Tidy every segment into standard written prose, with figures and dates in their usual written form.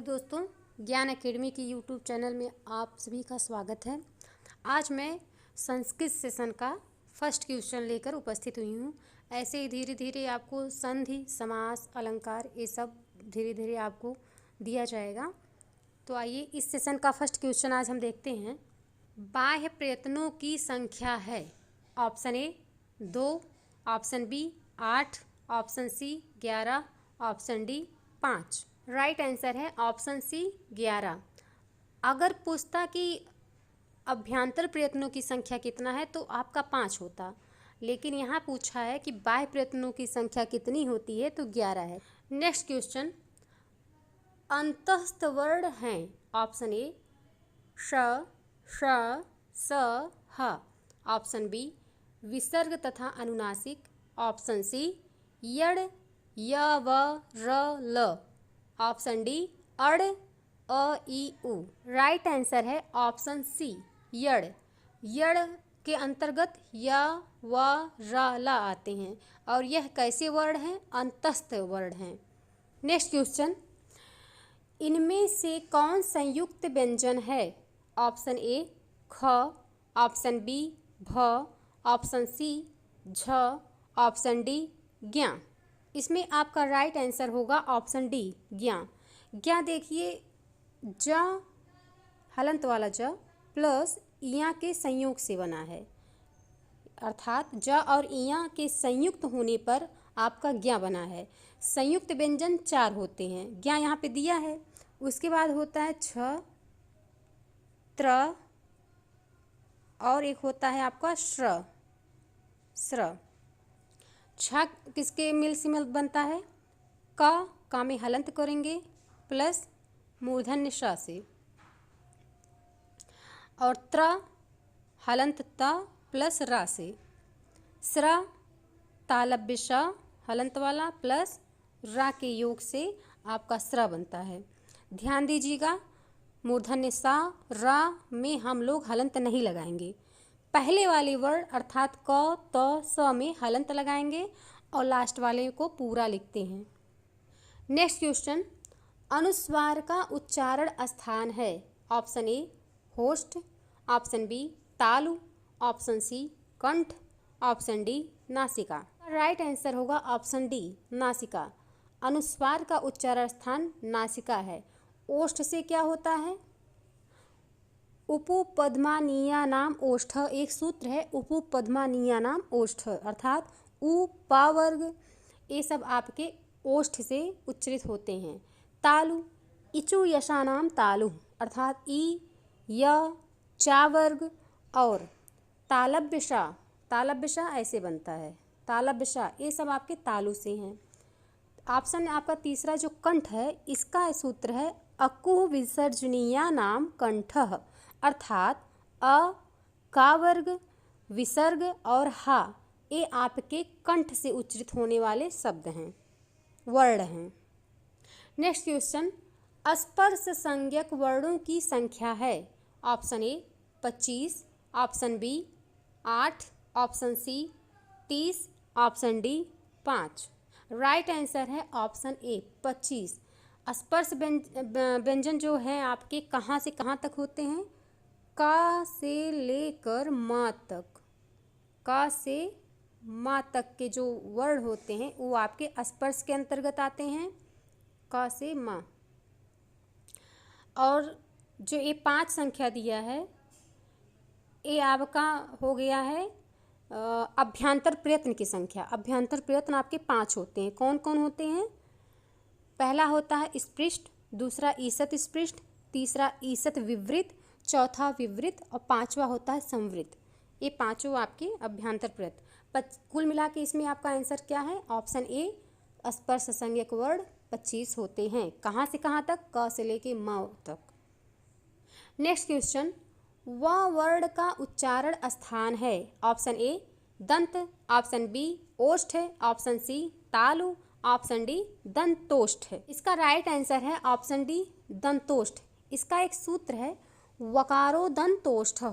दोस्तों, ज्ञान एकेडमी की यूट्यूब चैनल में आप सभी का स्वागत है। आज मैं संस्कृत सेशन का फर्स्ट क्वेश्चन लेकर उपस्थित हुई हूँ। ऐसे ही धीरे धीरे आपको संधि, समास, अलंकार ये सब धीरे धीरे आपको दिया जाएगा। तो आइए इस सेशन का फर्स्ट क्वेश्चन आज हम देखते हैं। बाह्य प्रयत्नों की संख्या है। Option A 2, option B 8, option C 11, option D 5। Right answer है ऑप्शन सी 11। अगर पूछता कि अभ्यंतर प्रयत्नों की संख्या कितना है तो आपका 5 होता, लेकिन यहाँ पूछा है कि बाह्य प्रयत्नों की संख्या कितनी होती है तो 11 है। नेक्स्ट क्वेश्चन, अंतस्थ वर्ण हैं। ऑप्शन ए श, श, स, ह। ऑप्शन बी विसर्ग तथा अनुनासिक। ऑप्शन सी यड़, य, व, र, ल। ऑप्शन डी अड़, अ, ई, उ। राइट आंसर है ऑप्शन सी यड़। यड़ के अंतर्गत य, व, र, ल आते हैं और यह कैसे वर्ण हैं? अंतस्थ वर्ण हैं। नेक्स्ट क्वेश्चन, इनमें से कौन संयुक्त व्यंजन है? ऑप्शन ए ख, ऑप्शन बी भ, ऑप्शन सी झ, ऑप्शन डी ज्ञ। इसमें आपका राइट आंसर होगा ऑप्शन डी ज्ञ। ज्ञ देखिए, ज हलंत वाला ज प्लस इया के संयोग से बना है, अर्थात ज और इया के संयुक्त होने पर आपका ज्ञ बना है। संयुक्त व्यंजन 4 होते हैं, ज्ञ यहाँ पे दिया है। उसके बाद होता है छ, त्र और एक होता है आपका श्र, स्र। छ किसके मिल से मिल बनता है? का में हलंत करेंगे प्लस मूर्धन्य श से, और त्र हलंत त प्लस रा से। स्र तालव्य श हलंत वाला प्लस रा के योग से आपका स्र बनता है। ध्यान दीजिएगा, मूर्धन्य सा रा में हम लोग हलंत नहीं लगाएंगे। पहले वाले वर्ण अर्थात क, त, स में हलंत लगाएंगे और लास्ट वाले को पूरा लिखते हैं। नेक्स्ट क्वेश्चन, अनुस्वार का उच्चारण स्थान है। ऑप्शन ए होष्ठ, ऑप्शन बी तालु, ऑप्शन सी कंठ, ऑप्शन डी नासिका। राइट आंसर होगा ऑप्शन डी नासिका। अनुस्वार का उच्चारण स्थान नासिका है। ओष्ठ से क्या होता है? उपपद्मानीया नाम ओष्ठ, एक सूत्र है उपपद्मानीया नाम ओष्ठ, अर्थात उ, पा वर्ग ये सब आपके ओष्ठ से उच्चरित होते हैं। तालु इचु यशा नाम तालु, अर्थात ई, य, चा वर्ग और तालव्य शा ऐसे बनता है, तालव्य शा ये सब आपके तालु से हैं। ऑप्शन आपका तीसरा जो कंठ है, इसका सूत्र है अकुह विसर्जनीया नाम कंठः, अर्थात अ, का वर्ग, विसर्ग और हा ये आपके कंठ से उच्चरित होने वाले शब्द हैं, वर्ण हैं। नेक्स्ट क्वेश्चन, स्पर्श संज्ञक वर्णों की संख्या है। Option A 25, option B 8, option C 30, option D 5। Right answer है ऑप्शन ए 25। स्पर्श व्यंजन जो है आपके कहाँ से कहाँ तक होते हैं? का से लेकर माँ तक, का से माँ तक के जो वर्ण होते हैं वो आपके स्पर्श के अंतर्गत आते हैं, का से माँ। और जो ये 5 संख्या दिया है ये आपका हो गया है अभ्यंतर प्रयत्न की संख्या। अभ्यंतर प्रयत्न आपके 5 होते हैं। कौन कौन होते हैं? पहला होता है स्पृष्ट, दूसरा ईसत स्पृष्ट, तीसरा ईसत विवृत, चौथा विवृत और 5वां होता है संवृत। ये 5 आपके अभ्यंतर प्रयत्न। कुल मिला के इसमें आपका आंसर क्या है? ऑप्शन ए स्पर्श संज्ञक वर्ण 25 होते हैं। कहाँ से कहाँ तक? क से लेके म तक। नेक्स्ट क्वेश्चन, व वर्ण का उच्चारण स्थान है। ऑप्शन ए दंत, ऑप्शन बी ओष्ठ, ऑप्शन सी तालु, ऑप्शन डी दंतोष्ठ। इसका राइट आंसर है ऑप्शन डी दंतोष्ठ। इसका एक सूत्र है वकारो दंतोष्ठ।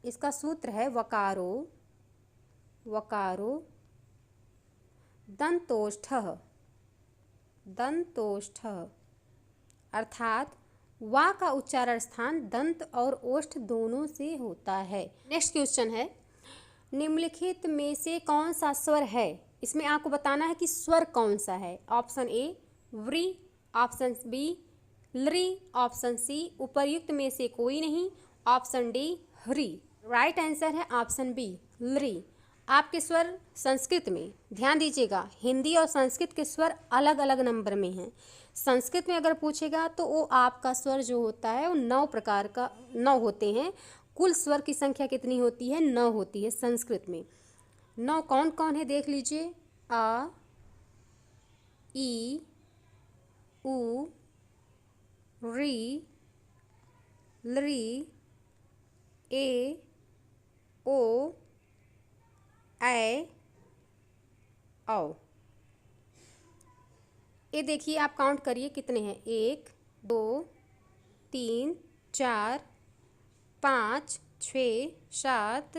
इसका सूत्र है वकारो दंतोष्ठ, अर्थात वा का उच्चारण स्थान दंत और ओष्ठ दोनों से होता है। नेक्स्ट क्वेश्चन है, निम्नलिखित में से कौन सा स्वर है? इसमें आपको बताना है कि स्वर कौन सा है। ऑप्शन ए व्री, ऑप्शन बी लरी, ऑप्शन सी उपर्युक्त में से कोई नहीं, ऑप्शन डी हरी। राइट आंसर है ऑप्शन बी लरी। आपके स्वर संस्कृत में ध्यान दीजिएगा, हिंदी और संस्कृत के स्वर अलग अलग नंबर में हैं। संस्कृत में अगर पूछेगा तो वो आपका स्वर जो होता है वो 9 प्रकार का 9 होते हैं। कुल स्वर की संख्या कितनी होती है? 9 होती है संस्कृत में। 9 कौन कौन है देख लीजिए। आ, ई, उ, री, लरी, ए, ओ, ऐ, औ। ये देखिए, आप काउंट करिए कितने हैं। 1 2 3 4 5 6 7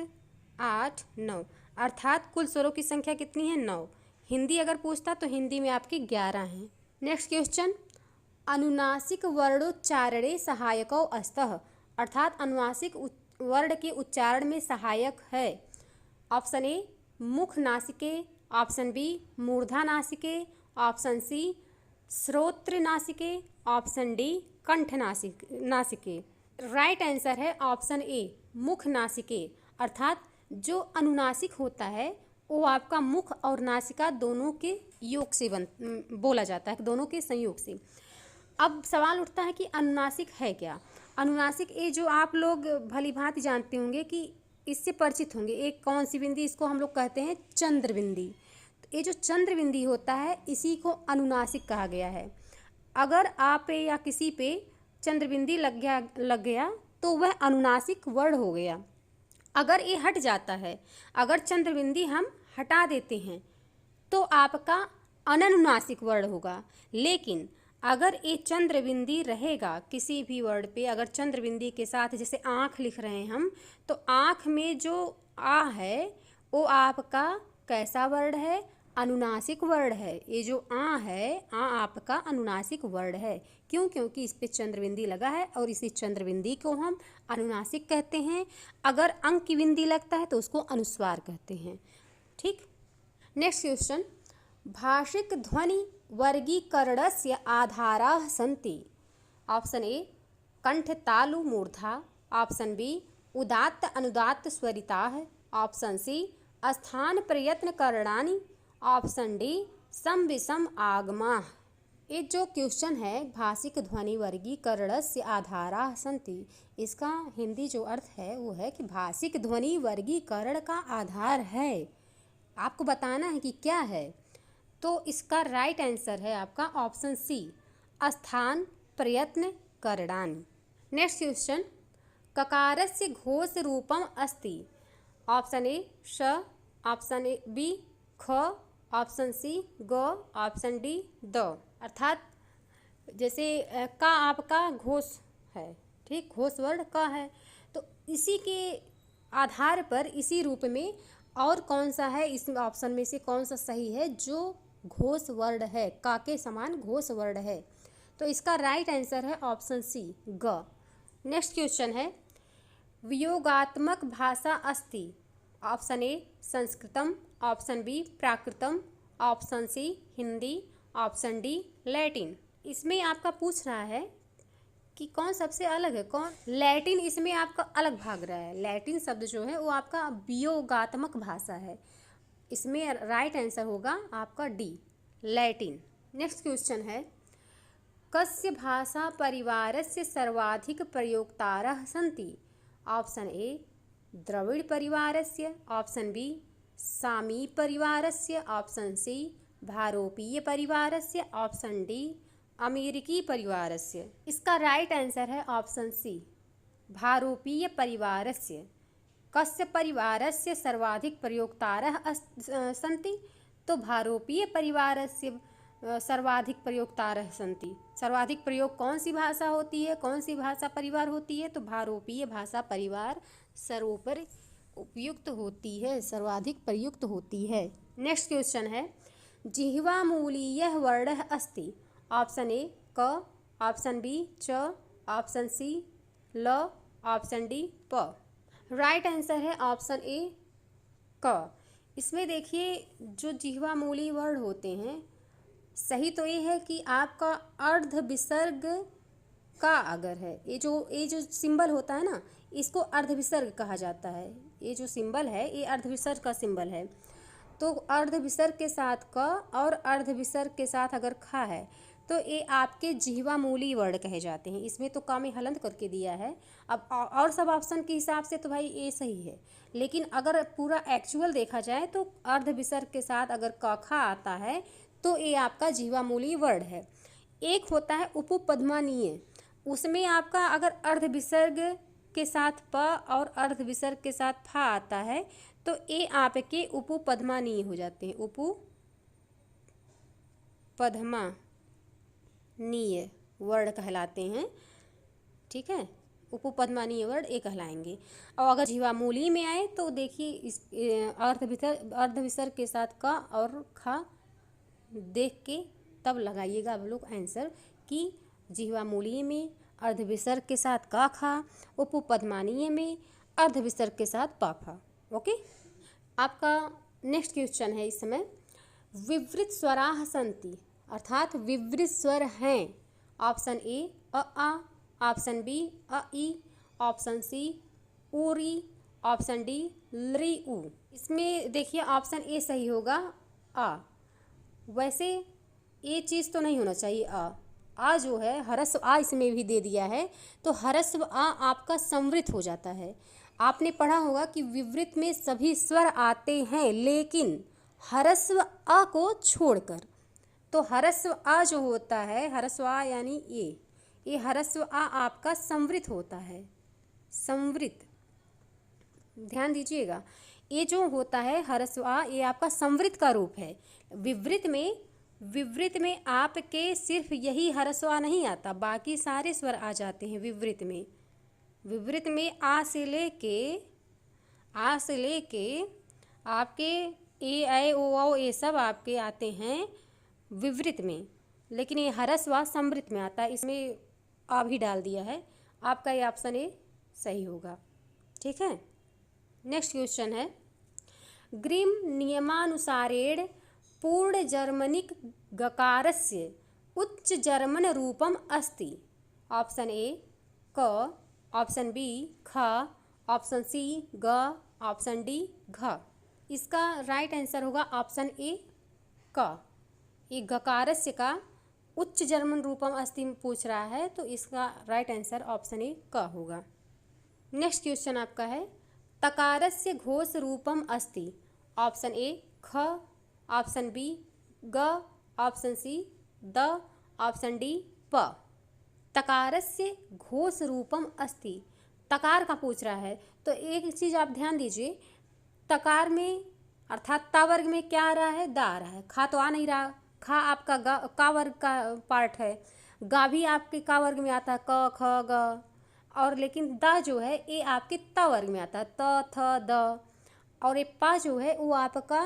8 9, अर्थात कुल स्वरों की संख्या कितनी है? 9। हिंदी अगर पूछता तो हिंदी में आपकी 11 हैं। नेक्स्ट क्वेश्चन, अनुनासिक वर्णोच्चारणे सहायको अस्तः, अर्थात अनुनासिक वर्ण के उच्चारण में सहायक है। ऑप्शन ए मुख नासिके, ऑप्शन बी मूर्धा नासिके, ऑप्शन सी श्रोत्र नासिके, ऑप्शन डी कंठ नासिके। राइट आंसर है ऑप्शन ए मुख नासिके, अर्थात जो अनुनासिक होता है वो आपका मुख और नासिका दोनों के योग से बोला जाता है, दोनों के संयोग से। अब सवाल उठता है कि अनुनासिक है क्या? अनुनासिक ये जो आप लोग भली भांति जानते होंगे कि इससे परिचित होंगे, एक कौन सी बिंदी, इसको हम लोग कहते हैं चंद्र बिंदी। तो ये जो चंद्र बिंदी होता है इसी को अनुनासिक कहा गया है। अगर आप पे या किसी पे चंद्र बिंदी लग गया तो वह अनुनासिक वर्ण हो गया। अगर ये हट जाता है, अगर चंद्र बिंदी हम हटा देते हैं तो आपका अननुनासिक वर्ण होगा। लेकिन अगर ये चंद्र बिंदी रहेगा किसी भी वर्ड पे, अगर चंद्र बिंदी के साथ, जैसे आँख लिख रहे हैं हम, तो आँख में जो आ है वो आपका कैसा वर्ण है? अनुनासिक वर्ण है। ये जो आ है, आ आपका अनुनासिक वर्ण है। क्यों? क्योंकि इस पे चंद्र बिंदी लगा है और इसी चंद्र बिंदी को हम अनुनासिक कहते हैं। अगर अंक की बिंदी लगता है तो उसको अनुस्वार कहते हैं। ठीक। नेक्स्ट क्वेश्चन, भाषिक ध्वनि वर्गीकरणस्य आधाराः सन्ति। ऑप्शन ए कंठ तालु मूर्धा, ऑप्शन बी उदात्त अनुदात्त स्वरिताः, ऑप्शन सी स्थान प्रयत्न करणानि, ऑप्शन डी सम विषम आगमाः। ये जो क्वेश्चन है भाषिक ध्वनि वर्गीकरणस्य आधाराः सन्ति, इसका हिंदी जो अर्थ है वो है कि भाषिक ध्वनि वर्गीकरण का आधार है। आपको बताना है कि क्या है। तो इसका राइट आंसर है आपका ऑप्शन सी स्थान प्रयत्न करणानि। नेक्स्ट क्वेश्चन, ककारस्य घोष रूपम अस्ति। ऑप्शन ए श, ऑप्शन ए बी ख, ऑप्शन सी ग, ऑप्शन डी द। अर्थात जैसे का आपका घोष है, ठीक, घोष वर्ण का है, तो इसी के आधार पर, इसी रूप में और कौन सा है इस ऑप्शन में से कौन सा सही है जो घोष वर्ण है, का के समान घोष वर्ण है। तो इसका राइट आंसर है ऑप्शन सी ग। नेक्स्ट क्वेश्चन है, वियोगात्मक भाषा अस्ति। ऑप्शन ए संस्कृतम, ऑप्शन बी प्राकृतम, option C Hindi, option D Latin. इसमें आपका पूछ रहा है कि कौन सबसे अलग है, कौन लैटिन इसमें आपका अलग भाग रहा है। लैटिन शब्द जो है वो आपका वियोगात्मक भाषा है। इसमें राइट आंसर होगा आपका डी लैटिन। नेक्स्ट क्वेश्चन है, कस्य भाषा परिवारस्य सर्वाधिक प्रयोक्तारः सन्ति। ऑप्शन ए द्रविड़ परिवारस्य, ऑप्शन बी सामी परिवारस्य, ऑप्शन सी भारोपीय परिवारस्य, ऑप्शन डी अमेरिकी परिवारस्य। इसका राइट आंसर है ऑप्शन सी भारोपीय परिवारस्य। कस्य परिवारस्य सर्वाधिक प्रयोक्तारः सन्ति, तो भारोपीय परिवारस्य सर्वाधिक प्रयोक्तारः सन्ति। सर्वाधिक प्रयोग कौन सी भाषा होती है, कौन सी भाषा परिवार होती है? तो भारोपीय भाषा परिवार सर्वोपरि उपयुक्त होती है, सर्वाधिक प्रयुक्त होती है। नेक्स्ट क्वेश्चन है, जिह्वामूलीयः वर्णः अस्ति। ऑप्शन ए क, ऑप्शन बी च, ऑप्शन सी ल, ऑप्शन डी प। राइट आंसर है ऑप्शन ए क। इसमें देखिए जो जिह्वा मूली वर्ण होते हैं, सही तो ये है कि आपका अर्ध विसर्ग का अगर है, ये जो सिंबल होता है ना, इसको अर्ध विसर्ग कहा जाता है। ये जो सिंबल है ये अर्ध विसर्ग का सिंबल है। तो अर्ध विसर्ग के साथ क और अर्ध विसर्ग के साथ अगर खा है तो ये आपके जिह्वा मूली वर्ण कहे जाते हैं। इसमें तो क में हलंत करके दिया है। अब और सब ऑप्शन के हिसाब से तो भाई ये सही है, लेकिन अगर पूरा एक्चुअल देखा जाए तो अर्ध विसर्ग के साथ अगर क खा आता है तो ये आपका जिह्वा मूली वर्ण है। एक होता है उपपद्मानीय, उसमें आपका अगर अर्ध विसर्ग के साथ प और अर्ध विसर्ग के साथ फा आता है तो ये आपके उपपद्मानीय हो जाते हैं। उपपद्मानीय वर्ण कहलाते हैं। ठीक है, उपपद्मानीय वर्ण ये कहलाएंगे। और अगर जिह्वा मूली में आए तो देखिए इस अर्ध विसर्ग के साथ का और खा देख के तब लगाइएगा आप लोग आंसर कि जिह्वा मूलीय में अर्ध विसर्ग के साथ का खा, उपपद्मानीय में अर्ध विसर्ग के साथ पाफा। ओके, आपका नेक्स्ट क्वेश्चन है इस समय, विवृत स्वराः सन्ति अर्थात विवृत स्वर हैं। ऑप्शन ए आ, ऑप्शन बी अ ई, ऑप्शन सी ऊरी, ऑप्शन डी लृ उ। इसमें देखिए ऑप्शन ए सही होगा आ। वैसे ये चीज़ तो नहीं होना चाहिए आ जो है ह्रस्व आ इसमें भी दे दिया है तो ह्रस्व आ आपका संवृत हो जाता है। आपने पढ़ा होगा कि विवृत में सभी स्वर आते हैं लेकिन ह्रस्व आ को छोड़कर। तो ह्रस्व आ जो होता है, ह्रस्व आ यानी ये ह्रस्व आ आपका संवृत होता है। संवृत, ध्यान दीजिएगा, ये जो होता है ह्रस्व आ ये आपका संवृत का रूप है। विवृत में आपके सिर्फ यही ह्रस्व आ नहीं आता, बाकी सारे स्वर आ जाते हैं विवृत में। विवृत में आ से लेके आपके ए ऐ ओ औ ये सब आपके आते हैं विवृत में, लेकिन ये ह्रस्व आ संवृत में आता है। इसमें आ भी डाल दिया है। आपका ये ऑप्शन ए सही होगा। ठीक है, नेक्स्ट क्वेश्चन है, ग्रीम नियमानुसारेण पूर्ण जर्मनिक गकारस्य उच्च जर्मन रूपम अस्ति। ऑप्शन ए क, ऑप्शन बी ख, ऑप्शन सी ग, ऑप्शन डी घ। इसका राइट आंसर होगा ऑप्शन ए क। ये गकारस्य का उच्च जर्मन रूपम अस्ति पूछ रहा है तो इसका राइट आंसर ऑप्शन ए क होगा। नेक्स्ट क्वेश्चन आपका है, तकारस्य घोष रूपम अस्ति। ऑप्शन ए ख, ऑप्शन बी ग, option see the, option D प। तकारस्य घोष रूपम अस्ति, तकार का पूछ रहा है तो एक चीज़ आप ध्यान दीजिए, तकार में अर्थात ता वर्ग में क्या आ रहा है, दा आ रहा है। खा तो आ नहीं रहा, खा आपका का वर्ग का पार्ट है, गा भी आपके का वर्ग में आता है, क ख ग, और लेकिन दा जो है ये आपके ता वर्ग में आता है, त थ द, और ये पा जो है वो आपका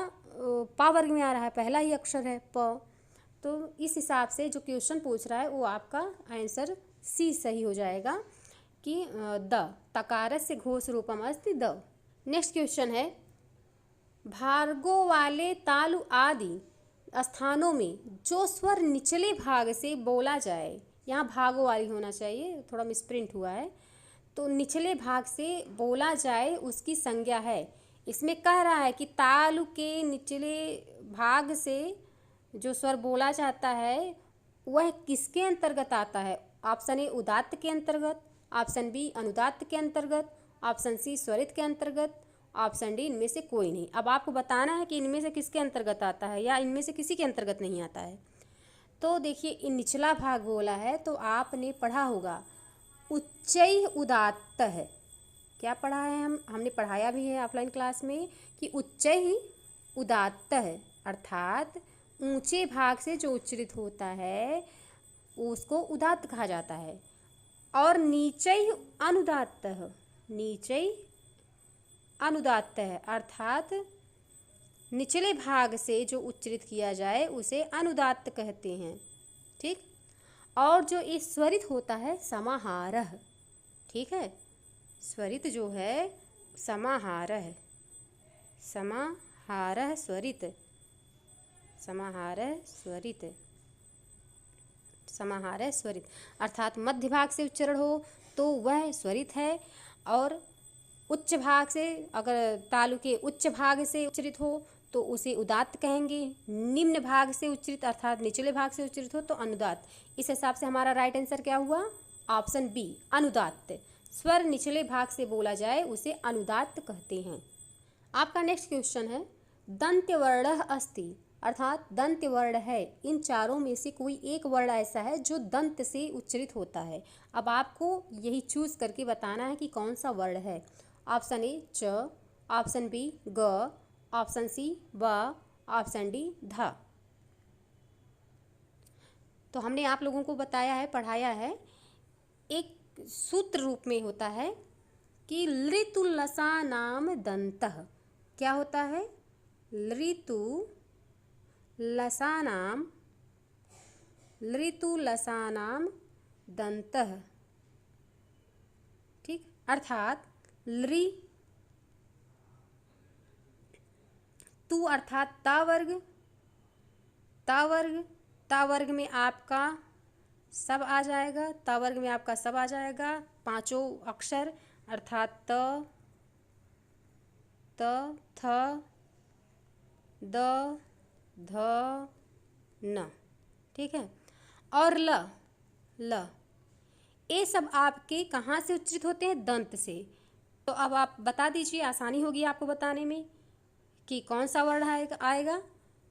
पा वर्ग में आ रहा है, पहला ही अक्षर है प। तो इस हिसाब से जो क्वेश्चन पूछ रहा है वो आपका आंसर सी सही हो जाएगा कि द, तकारस्य घोष रूपम अस्ति द। नेक्स्ट क्वेश्चन है, भार्गो वाले तालु आदि स्थानों में जो स्वर निचले भाग से बोला जाए, यहाँ भागो वाली होना चाहिए, थोड़ा मिसप्रिंट हुआ है, तो निचले भाग से बोला जाए उसकी संज्ञा है। इसमें कह रहा है कि तालु के निचले भाग से जो स्वर बोला जाता है वह किसके अंतर्गत आता है। ऑप्शन ए उदात्त के अंतर्गत, ऑप्शन बी अनुदात्त के अंतर्गत, ऑप्शन सी स्वरित के अंतर्गत, ऑप्शन डी इनमें से कोई नहीं। अब आपको बताना है कि इनमें से किसके अंतर्गत आता है या इनमें से किसी के अंतर्गत नहीं आता है। तो देखिए इन निचला भाग बोला है तो आपने पढ़ा होगा उच्चैः उदात्त है। क्या पढ़ा है, हमने पढ़ाया भी है ऑफलाइन क्लास में कि उच्चैः उदात्त है, अर्थात ऊंचे भाग से जो उच्चरित होता है उसको उदात्त कहा जाता है। और नीचैः अनुदात्त है, नीचैः अनुदात्त है, अर्थात निचले भाग से जो उच्चरित किया जाए उसे अनुदात्त कहते हैं। ठीक, और जो ये स्वरित होता है समाहारः, ठीक है, स्वरित जो है समाहारः, समाहारः स्वरित, समाहारः स्वरित, समाहारः स्वरित, अर्थात मध्य भाग से उच्चारण हो तो वह स्वरित है, और उच्च भाग से, अगर तालु के उच्च भाग से उच्चरित हो तो उसे उदात्त कहेंगे, निम्न भाग से उच्चरित अर्थात निचले भाग से उच्चरित हो तो अनुदात्त। इस हिसाब से हमारा राइट आंसर क्या हुआ? ऑप्शन बी, अनुदात्त। स्वर निचले भाग से बोला जाए उसे अनुदात्त कहते हैं। आपका नेक्स्ट क्वेश्चन है, दंत्यवर्णः अस्ति, अर्थात दंत्य वर्ण है। इन चारों में से कोई एक वर्ण ऐसा है जो दंत से उच्चरित होता है। अब आपको यही चूज करके बताना है कि कौन सा वर्ण है। ऑप्शन ए च, ऑप्शन बी ग, ऑप्शन सी ब, ऑप्शन डी ध। तो हमने आप लोगों को बताया है, पढ़ाया है, एक सूत्र रूप में होता है कि लृतु लसानाम दंतः। क्या होता है? लृतु लसानाम, लृतु लसानाम दंतः, ठीक, अर्थात लृ तु अर्थात ता वर्ग, ता वर्ग, ता वर्ग में आपका सब आ जाएगा, ता वर्ग में आपका सब आ जाएगा, पांचों अक्षर अर्थात त, थ, द, ध, न, ठीक है। और ल, ल, ये सब आपके कहाँ से उच्चरित होते हैं? दंत से। तो अब आप बता दीजिए, आसानी होगी आपको बताने में कि कौन सा वर्ण आएगा।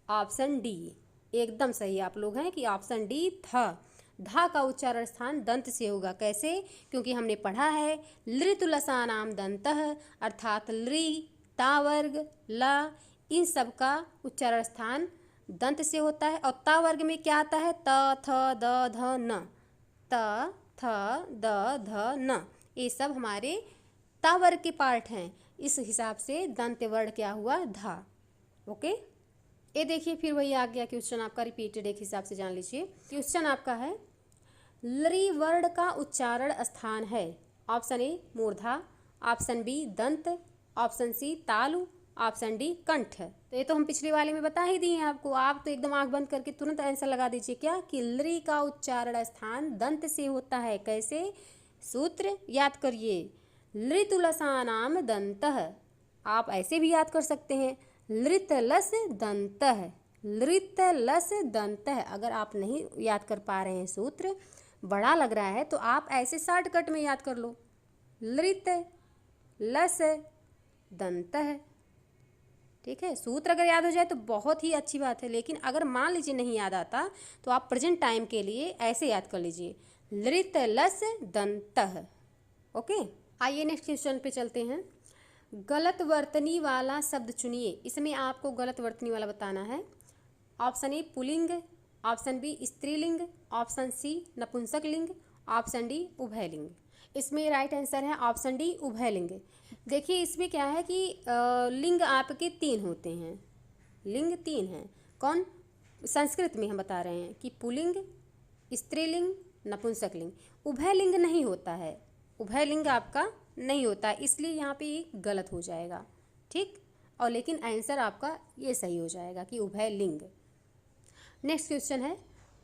ऑप्शन डी एकदम सही आप लोग हैं कि ऑप्शन डी थ। धा का उच्चारण स्थान दंत से होगा। कैसे? क्योंकि हमने पढ़ा है लृतुलसानाम दंतः, अर्थात लृ, ता वर्ग, ला, इन सब का उच्चारण स्थान दंत से होता है। और ता वर्ग में क्या आता है? त, थ, द, ध, न, त, थ, द, ध, न, ये सब हमारे ता वर्ग के पार्ट हैं। इस हिसाब से दंत वर्ण क्या हुआ? धा। ओके, ये देखिए फिर वही आ गया क्वेश्चन आपका, रिपीटेड एक हिसाब से जान लीजिए। क्वेश्चन आपका है, लृ वर्ण का उच्चारण स्थान है। ऑप्शन ए मूर्धा, ऑप्शन बी दंत, ऑप्शन सी तालु, ऑप्शन डी कंठ। तो ये तो हम पिछले वाले में बता ही दिए आपको। आप तो एकदम आंख बंद करके तुरंत आंसर लगा दीजिए क्या कि लृ का उच्चारण स्थान दंत से होता है। कैसे? सूत्र याद करिए, लृतुलसानाम दंतः। आप ऐसे भी याद कर सकते हैं, लृतलस दंतः, लृतलस दंतः। अगर आप नहीं याद कर पा रहे हैं, सूत्र बड़ा लग रहा है, तो आप ऐसे शॉर्टकट में याद कर लो, लृतलस दंतः, ठीक है। सूत्र अगर याद हो जाए तो बहुत ही अच्छी बात है, लेकिन अगर मान लीजिए नहीं याद आता तो आप प्रेजेंट टाइम के लिए ऐसे याद कर लीजिए, लृतलस दंतः। ओके, आइए नेक्स्ट क्वेश्चन पे चलते हैं। गलत वर्तनी वाला शब्द चुनिए। इसमें आपको गलत वर्तनी वाला बताना है। ऑप्शन ए पुल्लिंग, ऑप्शन बी स्त्रीलिंग, ऑप्शन सी नपुंसक लिंग, ऑप्शन डी उभयलिंग। इसमें राइट आंसर है ऑप्शन डी उभयलिंग। देखिए इसमें क्या है कि लिंग आपके 3 होते हैं, लिंग 3 हैं। कौन? संस्कृत में हम बता रहे हैं कि पुल्लिंग, स्त्रीलिंग, नपुंसक लिंग। उभयलिंग नहीं होता है, उभयलिंग आपका नहीं होता है, इसलिए यहाँ पे ये गलत हो जाएगा, ठीक। और लेकिन आंसर आपका ये सही हो जाएगा कि उभयलिंग। नेक्स्ट क्वेश्चन है,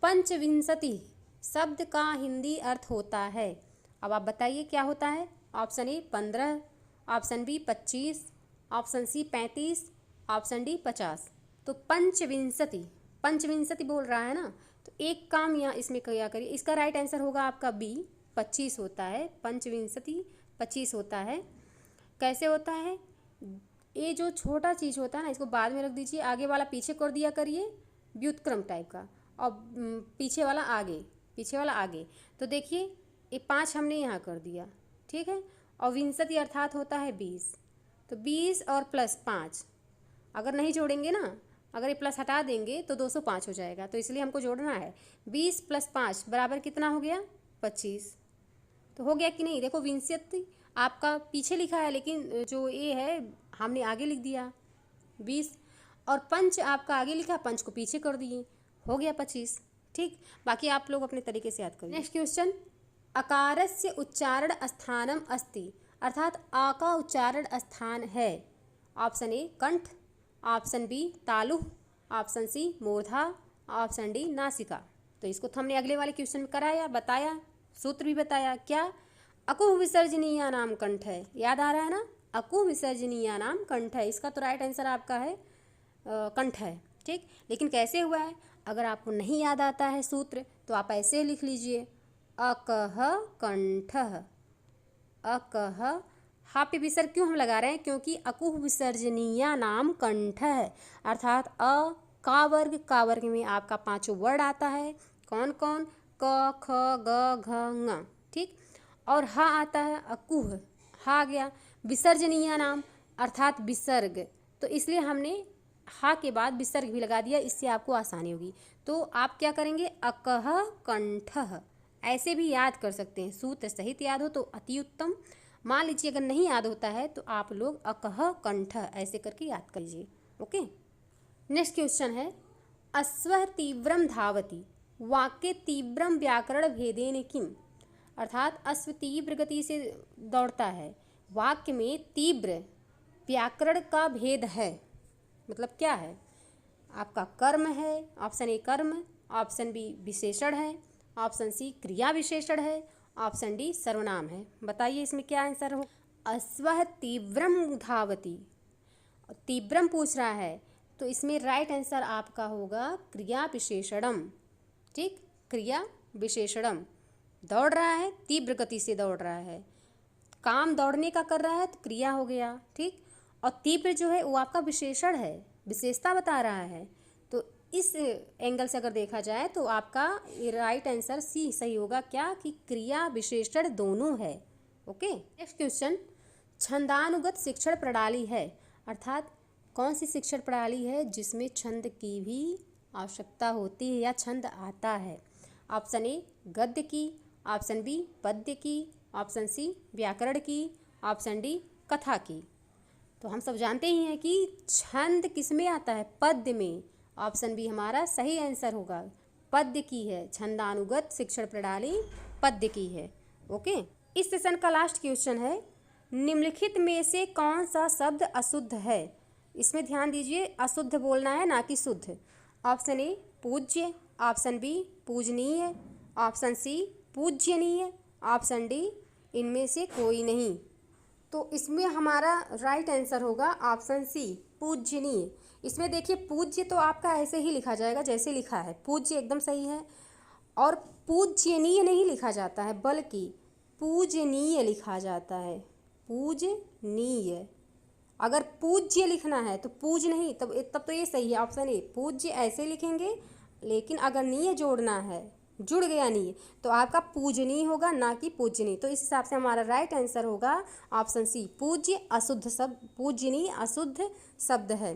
पंचविंशति शब्द का हिंदी अर्थ होता है। अब आप बताइए क्या होता है। Option A 15, option B 25, option C 35, option D 50। तो पंचविंशति, पंचविंशति बोल रहा है ना, तो एक काम यहाँ इसमें क्या करिए, इसका राइट आंसर होगा आपका बी 25 होता है। पंचविंशति 25 होता है। कैसे होता है? ये जो छोटा चीज़ होता है ना, इसको बाद में रख दीजिए, आगे वाला पीछे कर दिया करिए, व्युत्क्रम टाइप का, और पीछे वाला आगे, पीछे वाला आगे। तो देखिए ये 5 हमने यहाँ कर दिया, ठीक है। और विंशति अर्थात होता है 20, तो 20 और प्लस 5, अगर नहीं जोड़ेंगे ना, अगर ये प्लस हटा देंगे तो 205 हो जाएगा, तो इसलिए हमको जोड़ना है। 20 प्लस 5 बराबर कितना हो गया? 25। तो हो गया कि नहीं? देखो विंशति आपका पीछे लिखा है, लेकिन जो ये है हमने आगे लिख दिया 20, और पंच आपका आगे लिखा, पंच को पीछे कर दिए, हो गया 25। ठीक, बाकी आप लोग अपने तरीके से याद करिए। नेक्स्ट क्वेश्चन, अकारस्य उच्चारण स्थानम अस्ति, अर्थात आ का उच्चारण स्थान है। ऑप्शन ए कंठ, ऑप्शन बी तालु, ऑप्शन सी मूर्धा, ऑप्शन डी नासिका। तो इसको तो हमने अगले वाले क्वेश्चन में कराया, बताया, सूत्र भी बताया। क्या? अकुह विसर्जनीय नाम कंठ है, याद आ रहा है ना? अकुह विसर्जनीय नाम कंठ है, इसका तो राइट आंसर आपका है कंठ है। ठीक, लेकिन कैसे हुआ है? अगर आपको नहीं याद आता है सूत्र तो आप ऐसे लिख लीजिए, अकह कंठः। अकह, हा पे विसर्ग क्यों हम लगा रहे हैं? क्योंकि अकुह विसर्जनीय नाम कंठ है, अर्थात अ का वर्ग में आपका 5 वर्ड आता है। कौन कौन? क ख ग घ ङ। ठीक, और हा आता है अकुह, हा आ गया। विसर्जनीय नाम अर्थात विसर्ग, तो इसलिए हमने हा के बाद विसर्ग भी लगा दिया, इससे आपको आसानी होगी। तो आप क्या करेंगे? अकह कंठः, ऐसे भी याद कर सकते हैं, सूत्र सहित याद हो तो अति उत्तम। मान लीजिए अगर नहीं याद होता है तो आप लोग अकह कंठ ऐसे करके याद कीजिए। ओके, नेक्स्ट क्वेश्चन है, अश्वः तीव्रम धावति, वाक्य तीव्रम व्याकरण भेदेन किम, अर्थात अश्व तीव्र गति से दौड़ता है, वाक्य में तीव्र व्याकरण का भेद है, मतलब क्या है? आपका कर्म है, ऑप्शन ए कर्म, ऑप्शन बी विशेषण है, ऑप्शन सी क्रिया विशेषण है, ऑप्शन डी सर्वनाम है। बताइए इसमें क्या आंसर हो? अश्वः तीव्रम धावति, तीव्रम पूछ रहा है तो इसमें राइट आंसर आपका होगा क्रिया विशेषणम। ठीक, क्रिया विशेषणम, दौड़ रहा है, तीव्र गति से दौड़ रहा है, काम दौड़ने का कर रहा है तो क्रिया हो गया। ठीक, और तीव्र जो है वो आपका विशेषण है, विशेषता बता रहा है। तो इस एंगल से अगर देखा जाए तो आपका राइट आंसर सी सही होगा। क्या? कि क्रिया विशेषण दोनों है। ओके, नेक्स्ट क्वेश्चन, छंदानुगत शिक्षण प्रणाली है, अर्थात कौन सी शिक्षण प्रणाली है जिसमें छंद की भी आवश्यकता होती है या छंद आता है? ऑप्शन ए गद्य की, ऑप्शन बी पद्य की, ऑप्शन सी व्याकरण की, ऑप्शन डी कथा की। तो हम सब जानते ही हैं कि छंद किस में आता है? पद्य में। ऑप्शन बी हमारा सही आंसर होगा, पद्य की है, छंदानुगत शिक्षण प्रणाली पद्य की है। ओके, इस सेशन का लास्ट क्वेश्चन है, निम्नलिखित में से कौन सा शब्द अशुद्ध है? इसमें ध्यान दीजिए, अशुद्ध बोलना है ना कि शुद्ध। ऑप्शन ए पूज्य, ऑप्शन बी पूजनीय, ऑप्शन सी पूज्यनीय, ऑप्शन डी इनमें से कोई नहीं। तो इसमें हमारा राइट आंसर होगा ऑप्शन सी पूजनीय। इसमें देखिए पूज्य तो आपका ऐसे ही लिखा जाएगा जैसे लिखा है, पूज्य एकदम सही है, और पूजनीय नहीं लिखा जाता है बल्कि पूजनीय लिखा जाता है, पूजनीय। अगर पूज्य लिखना है तो पूज नहीं, तब तो ये सही है, ऑप्शन ए पूज्य ऐसे लिखेंगे, लेकिन अगर नीय जोड़ना है, जुड़ गया नीय, तो आपका पूजनीय होगा ना कि पूजनीय। तो इस हिसाब से हमारा राइट आंसर होगा ऑप्शन सी पूज्य अशुद्ध शब्द, पूजनीय अशुद्ध शब्द है।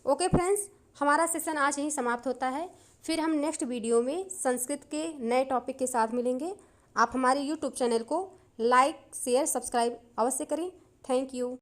ओके फ्रेंड्स, हमारा सेशन आज यहीं समाप्त होता है। फिर हम नेक्स्ट वीडियो में संस्कृत के नए टॉपिक के साथ मिलेंगे। आप हमारे यूट्यूब चैनल को लाइक शेयर सब्सक्राइब अवश्य करें। Thank you.